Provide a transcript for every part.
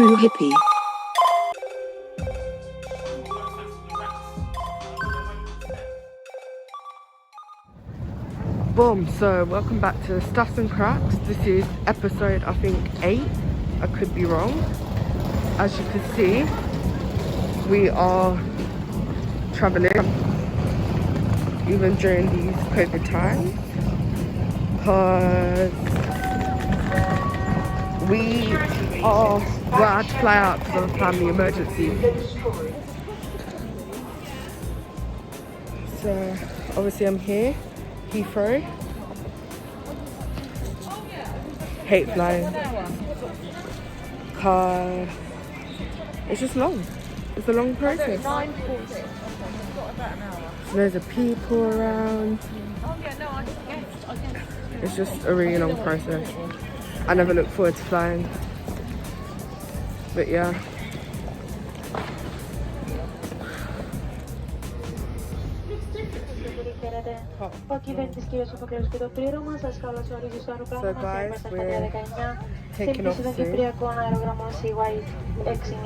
true hippie. Boom, so welcome back to Staffz and Crackz. This is episode, I think, 8. I could be wrong. As you can see, we are traveling even during these COVID times because we I had to fly out because of a family emergency. So obviously I'm here, Heathrow. Hate flying. Car. It's just long. It's a long process. There's a people around. It's just a really long process. I never look forward to flying. But yeah. So guys, we're taking off soon.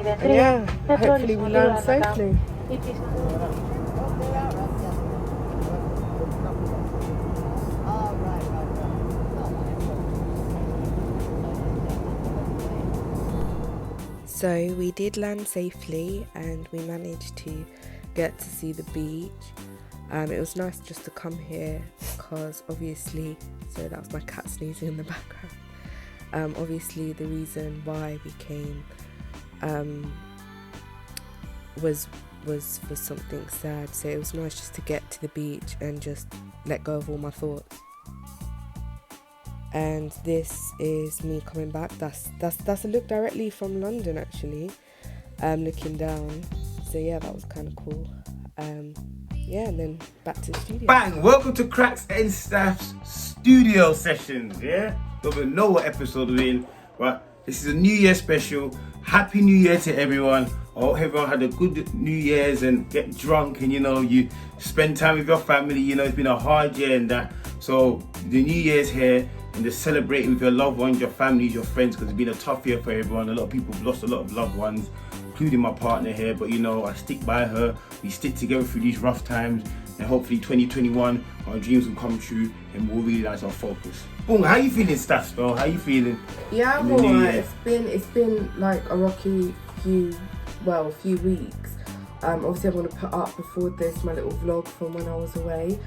And yeah, hopefully we land safely. So we did land safely and we managed to get to see the beach. It was nice just to come here because obviously, so that was my cat sneezing in the background. Obviously the reason why we came was for something sad, so it was nice just to get to the beach and just let go of all my thoughts. And this is me coming back. That's a look directly from London actually, looking down. So yeah, that was kind of cool. Yeah, and then back to the studio. Bang! Welcome to Crackz and Staffz studio sessions. Yeah, don't even know what episode we're in, but this is a New Year special. Happy New Year to everyone. I hope everyone had a good New Year's and get drunk and you spend time with your family. It's been a hard year and that. So the New Year's here and just celebrating with your loved ones, your families, your friends, because it's been a tough year for everyone. A lot of people have lost a lot of loved ones, including my partner here, but I stick by her. We stick together through these rough times, and hopefully 2021 our dreams will come true and we'll realize our focus. Boom, how you feeling, Staffz, bro? How you feeling? Yeah, I'm alright. It's been like a rocky few weeks. Obviously I'm gonna put up before this my little vlog from when I was away.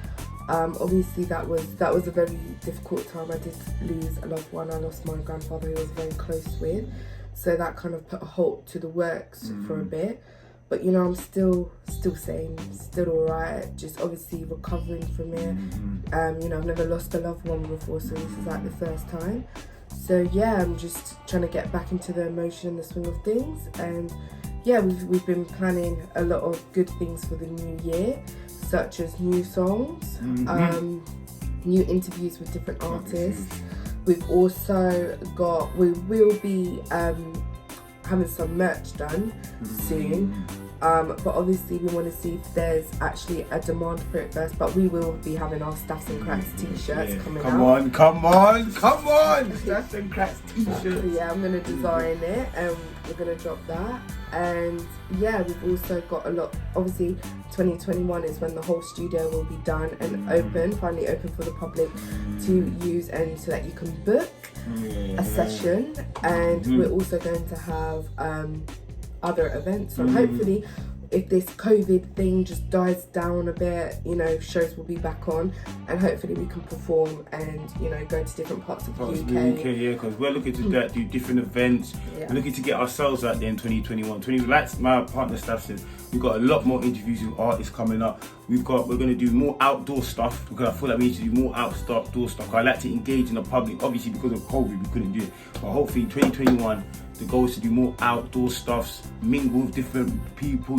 Obviously that was a very difficult time. I did lose a loved one. I lost my grandfather who I was very close with. So that kind of put a halt to the works for a bit. But I'm still sane, still alright, just obviously recovering from it. I've never lost a loved one before, so this is like the first time. So yeah, I'm just trying to get back into the emotion and the swing of things. And yeah, we've been planning a lot of good things for the new year, such as new songs, new interviews with different artists. We've also we will be having some merch done soon, but obviously we want to see if there's actually a demand for it first. But we will be having our Staffz and Crackz t-shirts coming out. Come on Staffz and Crackz t-shirts. Yeah, I'm going to design it and we're going to drop that. And yeah, we've also got a lot. Obviously 2021 is when the whole studio will be done and finally open for the public to use, and so that you can book a session. And we're also going to have other events, so hopefully if this COVID thing just dies down a bit, shows will be back on, and hopefully we can perform and go to different parts of the UK. Yeah, because we're looking to do different events. We're looking to get ourselves out there in 2021. Like my partner Staffz said, we've got a lot more interviews with artists coming up. We're going to do more outdoor stuff because I feel like we need to do more outdoor stuff. I like to engage in the public. Obviously because of COVID we couldn't do it, but hopefully 2021 the goal is to do more outdoor stuffs, mingle with different people,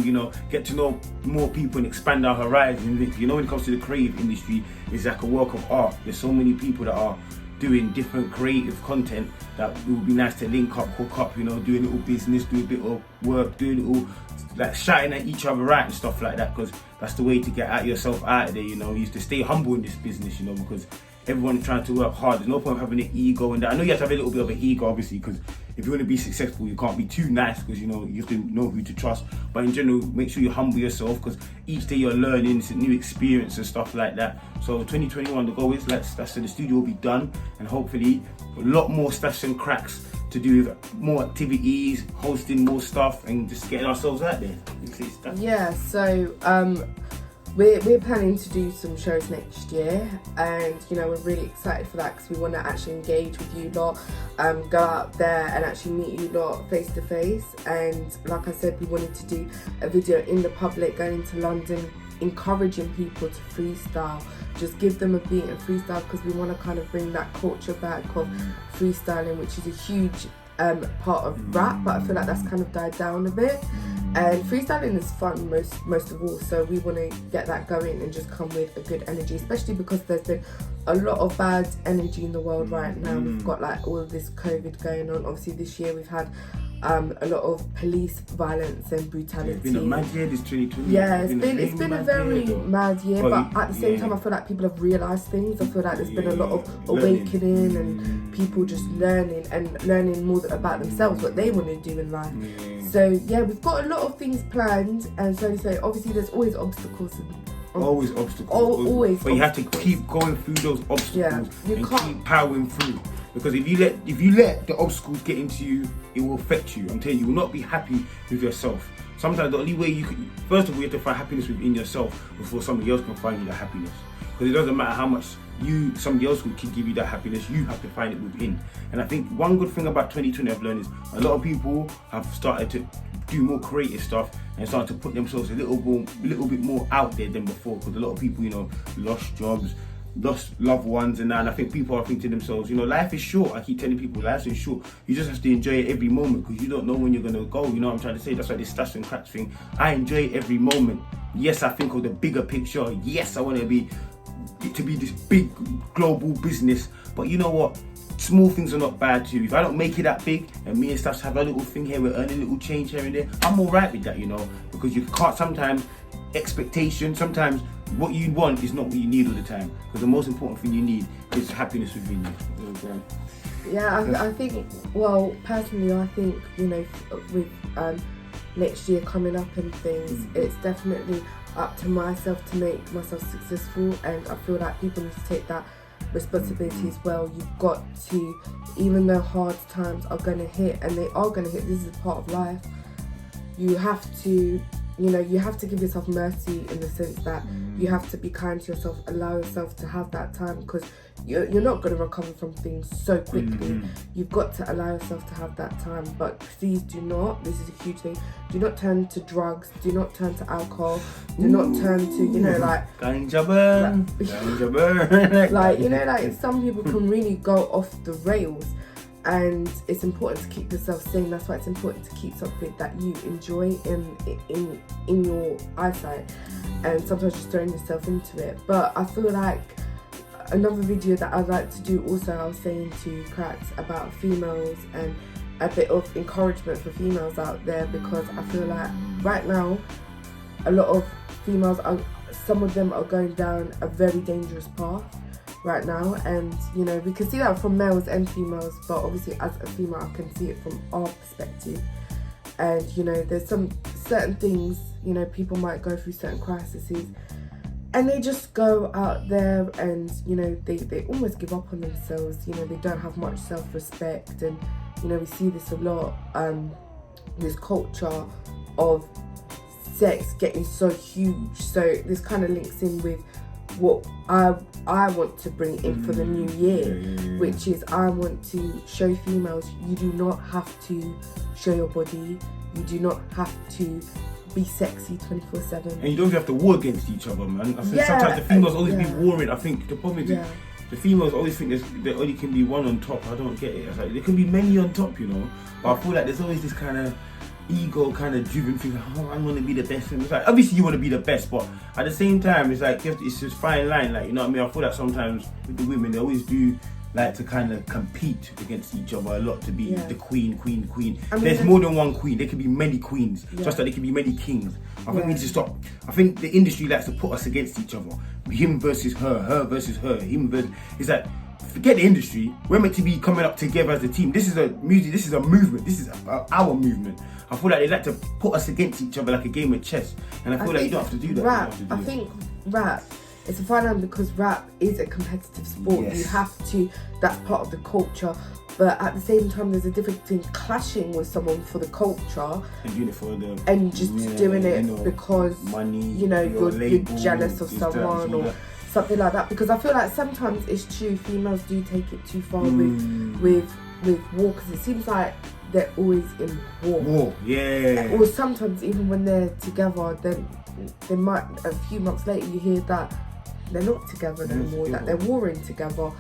get to know more people and expand our horizons. When it comes to the creative industry, it's like a work of art. There's so many people that are doing different creative content that it would be nice to link up, hook up, do a little business, do a bit of work, do a little like shouting at each other out and stuff like that, because that's the way to get yourself out of there. You have to stay humble in this business, because everyone's trying to work hard. There's no point having an ego, and that I know you have to have a little bit of an ego, obviously, because if you want to be successful, you can't be too nice because you have to know who to trust. But in general, make sure you humble yourself because each day you're learning, it's a new experience and stuff like that. So 2021, the goal is Staffz the studio will be done, and hopefully a lot more Staffz and Crackz to do with more activities, hosting more stuff, and just getting ourselves out there. Yeah, so we're planning to do some shows next year, and we're really excited for that because we want to actually engage with you lot, go out there and actually meet you lot face to face. And like I said, we wanted to do a video in the public, going into London, encouraging people to freestyle, just give them a beat and freestyle, because we want to kind of bring that culture back of freestyling, which is a huge part of rap, but I feel like that's kind of died down a bit. And freestyling is fun most of all, so we want to get that going and just come with a good energy, especially because there's been a lot of bad energy in the world right now. We've got like all of this COVID going on. Obviously this year we've had a lot of police violence and brutality. It's been a mad year, this 2020. Yeah, it's been a very mad year, but at the same time I feel like people have realised things. I feel like there's been a lot of awakening and people just learning more about themselves, what they want to do in life. So yeah, we've got a lot of things planned, and so obviously there's always obstacles. Always obstacles. Always. But you have to keep going through those obstacles and keep powering through. Because if you let the obstacles get into you, it will affect you. I'm telling you, you will not be happy with yourself. Sometimes the only way you can, first of all, you have to find happiness within yourself before somebody else can find you that happiness. Because it doesn't matter how much somebody else can give you that happiness, you have to find it within. And I think one good thing about 2020 I've learned is a lot of people have started to do more creative stuff and started to put themselves a little bit more out there than before. Because a lot of people, lost jobs, lost loved ones and that, and I think people are thinking to themselves, life is short. I keep telling people life is short. You just have to enjoy it every moment, because you don't know when you're going to go. You know what I'm trying to say? That's why this Staffz and Crackz thing, I enjoy every moment. Yes, I think of the bigger picture. Yes, I want to be this big global business, but you know what, small things are not bad too. If I don't make it that big and me and Staffz have a little thing here, we're earning a little change here and there, I'm alright with that, because you can't, sometimes expectation, sometimes what you want is not what you need all the time, because the most important thing you need is happiness within you. Yeah, I think, well, personally, I think, with next year coming up and things, it's definitely up to myself to make myself successful, and I feel like people need to take that responsibility as well. You've got to, even though hard times are going to hit, and they are going to hit, this is a part of life, you have to you have to give yourself mercy, in the sense that you have to be kind to yourself, allow yourself to have that time, because you're not going to recover from things so quickly. You've got to allow yourself to have that time. But please do not, this is a huge thing, do not turn to drugs, do not turn to alcohol, do not turn to, ganja burn. Like some people can really go off the rails. And it's important to keep yourself sane. That's why it's important to keep something that you enjoy in your eyesight, and sometimes just throwing yourself into it. But I feel like another video that I'd like to do also, I was saying to Crackz about females and a bit of encouragement for females out there, because I feel like right now a lot of females some of them are going down a very dangerous path right now, and we can see that from males and females, but obviously as a female I can see it from our perspective. And there's some certain things, people might go through certain crises and they just go out there and they almost give up on themselves. They don't have much self-respect, and we see this a lot, this culture of sex getting so huge. So this kind of links in with what I want to bring in for the new year, which is I want to show females you do not have to show your body, you do not have to be sexy 24/7, and you don't even have to war against each other, man. I think sometimes the females always be warring. I think the problem is the females always think there only can be one on top. I don't get it. It's like there can be many on top, but I feel like there's always this kind of ego kind of driven thing, I'm going to be the best. And it's like, obviously you want to be the best, but at the same time it's like it's just fine line, like, what I mean? I feel like sometimes with the women, they always do like to kind of compete against each other a lot to be the queen. I mean, there's more than one queen. There can be many queens, just like there can be many kings. I think we need to stop. I think the industry likes to put us against each other, him versus her versus her, him versus, it's like forget the industry. We're meant to be coming up together as a team. This is a music. This is a movement. This is our movement. I feel like they like to put us against each other like a game of chess, and I feel like you don't have to do that. Rap. I think rap. It's a fine line because rap is a competitive sport. Yes. You have to. That's part of the culture. But at the same time, there's a difference between clashing with someone for the culture and doing it for them, and just doing it because money, you're jealous of someone or something like that. Because I feel like sometimes it's true, females do take it too far with war, because it seems like they're always in war. Or sometimes even when they're together, then they might, a few months later, you hear that they're not together anymore, that they're warring together.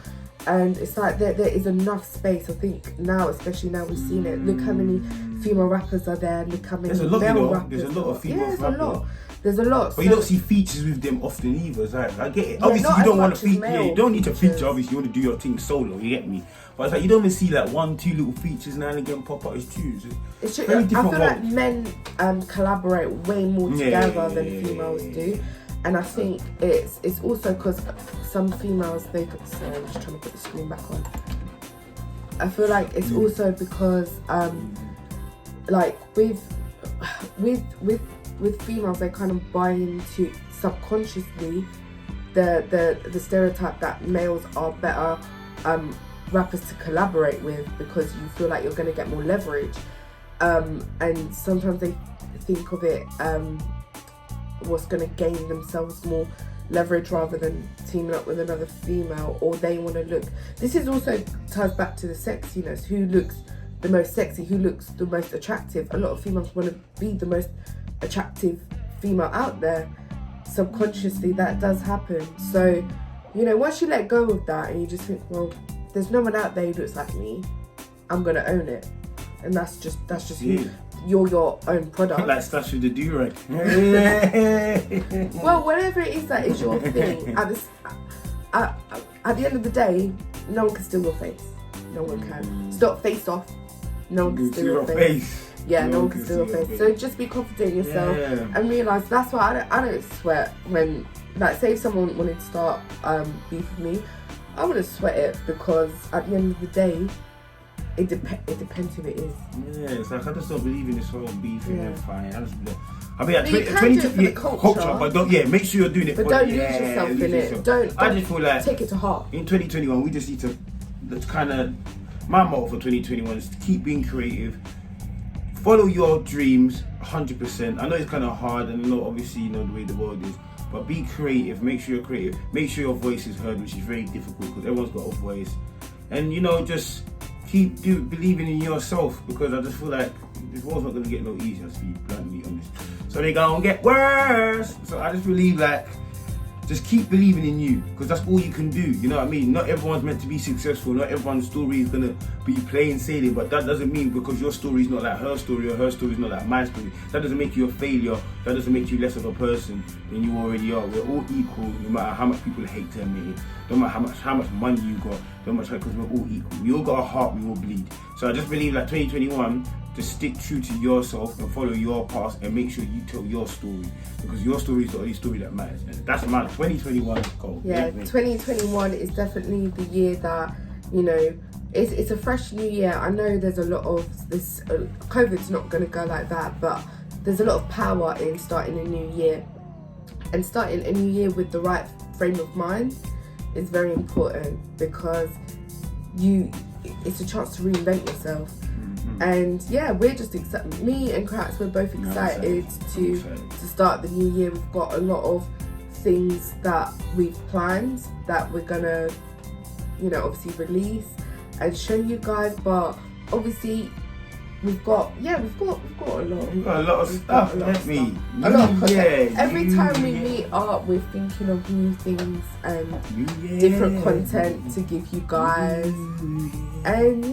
And it's like there is enough space. I think now, especially now we've seen it. Look how many female rappers are there. Look how many male rappers. There's a lot of female rappers. There's a lot. But you don't see features with them often either. It's like, I get it. Obviously, you don't want to feature. You don't need to feature. Obviously, you want to do your thing solo. You get me? But it's like you don't even see like 1, 2 little features now and again pop up as tunes. It's true. I feel like men collaborate way more together than females do. And I think it's also because some females, sorry, I'm just trying to put the screen back on. I feel like it's also because like with females, they kind of buy into subconsciously the stereotype that males are better rappers to collaborate with because you feel like you're going to get more leverage, and sometimes they think of it what's going to gain themselves more leverage rather than teaming up with another female, or they want to look. This is also ties back to the sexiness. Who looks the most sexy? Who looks the most attractive? A lot of females want to be the most attractive female out there. Subconsciously, that does happen. So, once you let go of that and you just think, well, there's no one out there who looks like me, I'm gonna own it, and that's just you. You're your own product. Like Staffz with the do-rag. Well, whatever it is that is your thing, at the end of the day, no one can steal your face. No one can. Stop face off. No one can steal your face. Yeah, no one can steal your face. So just be confident in yourself and realise that's why I don't sweat when, like, say if someone wanted to start beef with me, I wouldn't sweat it because at the end of the day, it depends who it is. Yeah, it's like I just don't believe in this whole beefing and fighting. I mean, like, culture, but don't make sure you're doing it. But don't lose yourself in it. Don't. I just feel like take it to heart. In 2021, we just need to. That's kind of my motto for 2021 is to keep being creative. Follow your dreams 100%. I know it's kind of hard, and obviously the way the world is. But be creative. Make sure you're creative. Make sure your voice is heard, which is very difficult because everyone's got a voice. And just keep believing in yourself, because I just feel like this world's not gonna get no easier, to be bluntly honest. So they gonna get worse. So I just believe like, just keep believing in you, because that's all you can do. You know what I mean? Not everyone's meant to be successful. Not everyone's story is gonna be plain sailing. But that doesn't mean because your story is not like her story or her story is not like my story, that doesn't make you a failure. That doesn't make you less of a person than you already are. We're all equal, no matter how much people hate to admit it. No matter how much money you got, no matter, because we're all equal. We all got a heart. We all bleed. So I just believe like 2021. Just stick true to yourself and follow your path and make sure you tell your story, because your story is the only story that matters. And that's my 2021 goal. Yeah, 2021 is definitely the year that, it's a fresh new year. I know there's a lot of this, COVID's not going to go like that, but there's a lot of power in starting a new year. And starting a new year with the right frame of mind is very important, because it's a chance to reinvent yourself. And yeah, we're just excited. Me and Crackz, we're both excited to start the new year. We've got a lot of things that we've planned that we're gonna, obviously release and show you guys. But obviously, we've got a lot. We've got a lot of stuff. A lot of content. Every time we meet up, we're thinking of new things and different content to give you guys. And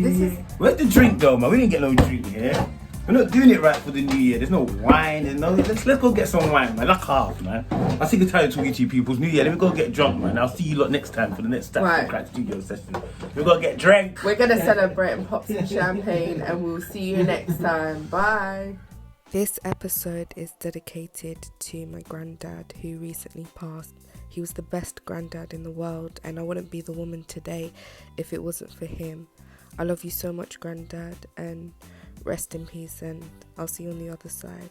this is. Where's the drink though, man? We didn't get no drink here. We're not doing it right for the new year. There's no wine. Let's go get some wine, man. Like half, man. I'm sick of tired talking to you people's new year. Let me go get drunk, man. I'll see you lot next time for the next Crackz studio session. We're gonna get drunk. We're gonna celebrate and pop some champagne, and we'll see you next time. Bye. This episode is dedicated to my granddad who recently passed. He was the best granddad in the world, and I wouldn't be the woman today if it wasn't for him. I love you so much, granddad, and rest in peace, and I'll see you on the other side.